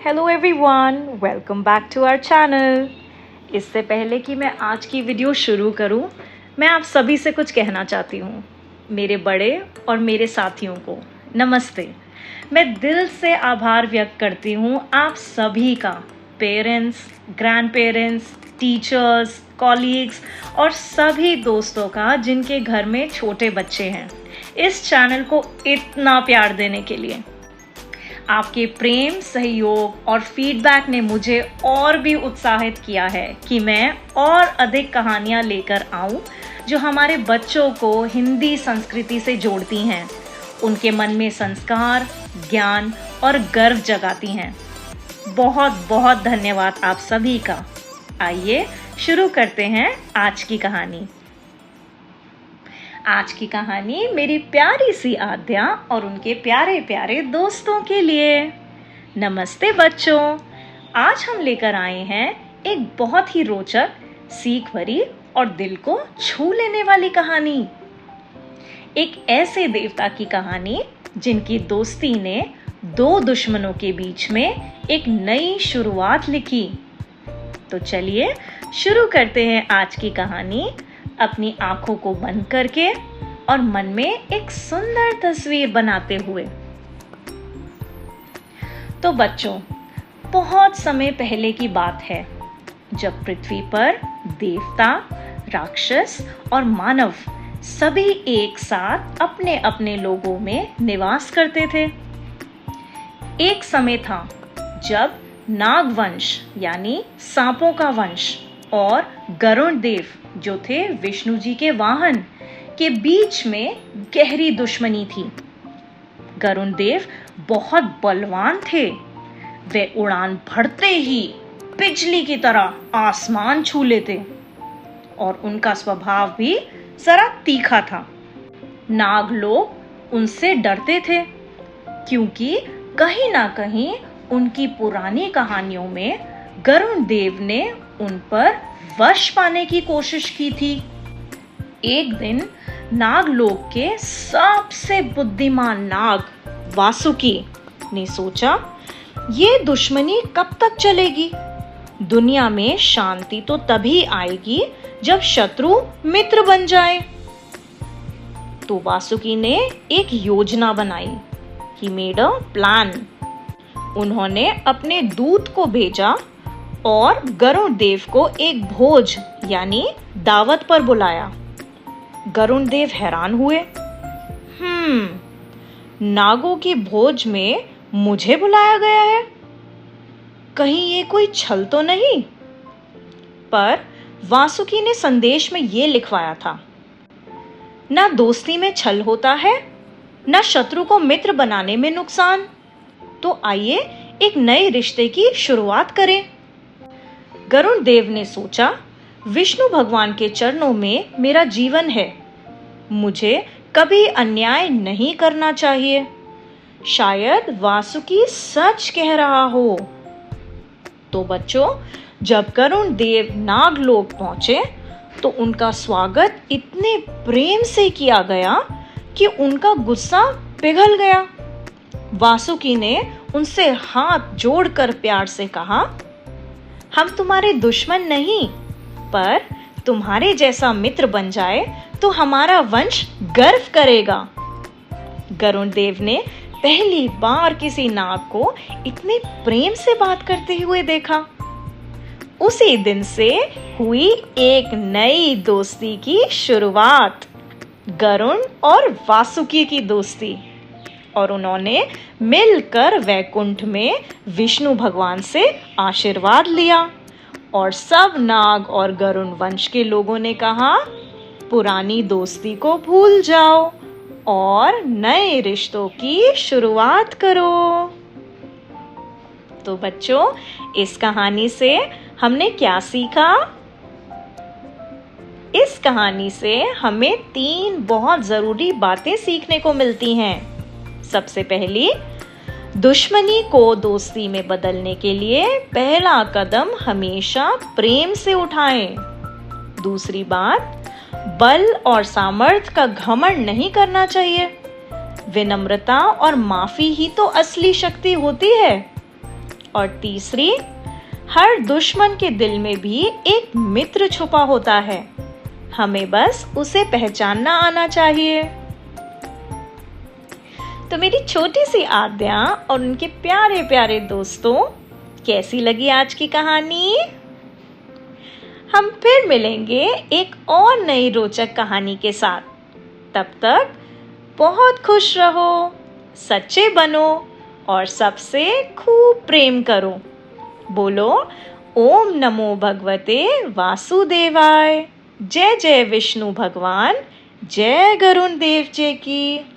Hello everyone, welcome back to our channel. इससे पहले कि मैं आज की वीडियो शुरू करूं, मैं आप सभी से कुछ कहना चाहती हूं। मेरे बड़े और मेरे साथियों को नमस्ते। मैं दिल से आभार व्यक्त करती हूं आप सभी का, parents, grand parents, teachers, colleagues और सभी दोस्तों का जिनके घर में छोटे बच्चे हैं, इस चैनल को इतना प्यार देने के लिए। आपके प्रेम, सहयोग और फीडबैक ने मुझे और भी उत्साहित किया है कि मैं और अधिक कहानियाँ लेकर आऊँ जो हमारे बच्चों को हिंदी संस्कृति से जोड़ती हैं, उनके मन में संस्कार, ज्ञान और गर्व जगाती हैं। बहुत बहुत धन्यवाद आप सभी का। आइए शुरू करते हैं आज की कहानी। आज की कहानी मेरी प्यारी सी आद्या और उनके प्यारे प्यारे दोस्तों के लिए। नमस्ते बच्चों, आज हम लेकर आए हैं एक बहुत ही रोचक, सीख भरी और दिल को छू लेने वाली कहानी। एक ऐसे देवता की कहानी जिनकी दोस्ती ने दो दुश्मनों के बीच में एक नई शुरुआत लिखी। तो चलिए शुरू करते हैं आज की कहानी, अपनी आंखों को बंद करके और मन में एक सुंदर तस्वीर बनाते हुए। तो बच्चों, बहुत समय पहले की बात है जब पृथ्वी पर देवता, राक्षस और मानव सभी एक साथ अपने अपने लोगों में निवास करते थे। एक समय था जब नागवंश यानी सांपों का वंश और गरुड़ देव जो थे विष्णु जी के वाहन के बीच में गहरी दुश्मनी थी। गरुड़ देव बहुत बलवान थे। वे उड़ान भरते ही बिजली की तरह आसमान छू लेते और उनका स्वभाव भी जरा तीखा था। नाग लोग उनसे डरते थे क्योंकि कहीं ना कहीं उनकी पुरानी कहानियों में गरुड़ देव ने उन पर वश पाने की कोशिश की थी। एक दिन नागलोक के सबसे बुद्धिमान नाग वासुकी ने सोचा, ये दुश्मनी कब तक चलेगी? दुनिया में शांति तो तभी आएगी जब शत्रु मित्र बन जाए। तो वासुकी ने एक योजना बनाई। He made a plan। उन्होंने अपने दूत को भेजा और गरुड़ देव को एक भोज यानी दावत पर बुलाया। गरुड़ देव हैरान हुए। नागों की भोज में मुझे बुलाया गया है, कहीं ये कोई छल तो नहीं? पर वासुकी ने संदेश में ये लिखवाया था, ना दोस्ती में छल होता है, ना शत्रु को मित्र बनाने में नुकसान। तो आइए एक नए रिश्ते की शुरुआत करें। गरुड़ देव ने सोचा, विष्णु भगवान के चरणों में मेरा जीवन है, मुझे कभी अन्याय नहीं करना चाहिए। शायद वासुकी सच कह रहा हो। तो बच्चों, जब गरुड़ देव नागलोक पहुंचे तो उनका स्वागत इतने प्रेम से किया गया कि उनका गुस्सा पिघल गया। वासुकी ने उनसे हाथ जोड़कर प्यार से कहा, हम तुम्हारे दुश्मन नहीं, पर तुम्हारे जैसा मित्र बन जाए तो हमारा वंश गर्व करेगा। गरुड़ देव ने पहली बार किसी नाग को इतने प्रेम से बात करते हुए देखा। उसी दिन से हुई एक नई दोस्ती की शुरुआत, गरुड़ और वासुकी की दोस्ती। और उन्होंने मिलकर वैकुंठ में विष्णु भगवान से आशीर्वाद लिया। और सब नाग और गरुड़ वंश के लोगों ने कहा, पुरानी दोस्ती को भूल जाओ और नए रिश्तों की शुरुआत करो। तो बच्चों, इस कहानी से हमने क्या सीखा? इस कहानी से हमें 3 बहुत जरूरी बातें सीखने को मिलती हैं। सबसे पहली, दुश्मनी को दोस्ती में बदलने के लिए पहला कदम हमेशा प्रेम से उठाएं। दूसरी बात, बल और सामर्थ्य का घमंड नहीं करना चाहिए। विनम्रता और माफी ही तो असली शक्ति होती है। और तीसरी, हर दुश्मन के दिल में भी एक मित्र छुपा होता है, हमें बस उसे पहचानना आना चाहिए। तो मेरी छोटी सी आद्या और उनके प्यारे प्यारे दोस्तों, कैसी लगी आज की कहानी? हम फिर मिलेंगे एक और नई रोचक कहानी के साथ। तब तक बहुत खुश रहो, सच्चे बनो और सबसे खूब प्रेम करो। बोलो ओम नमो भगवते वासुदेवाय। जय जय विष्णु भगवान, जय गरुण देव जी की।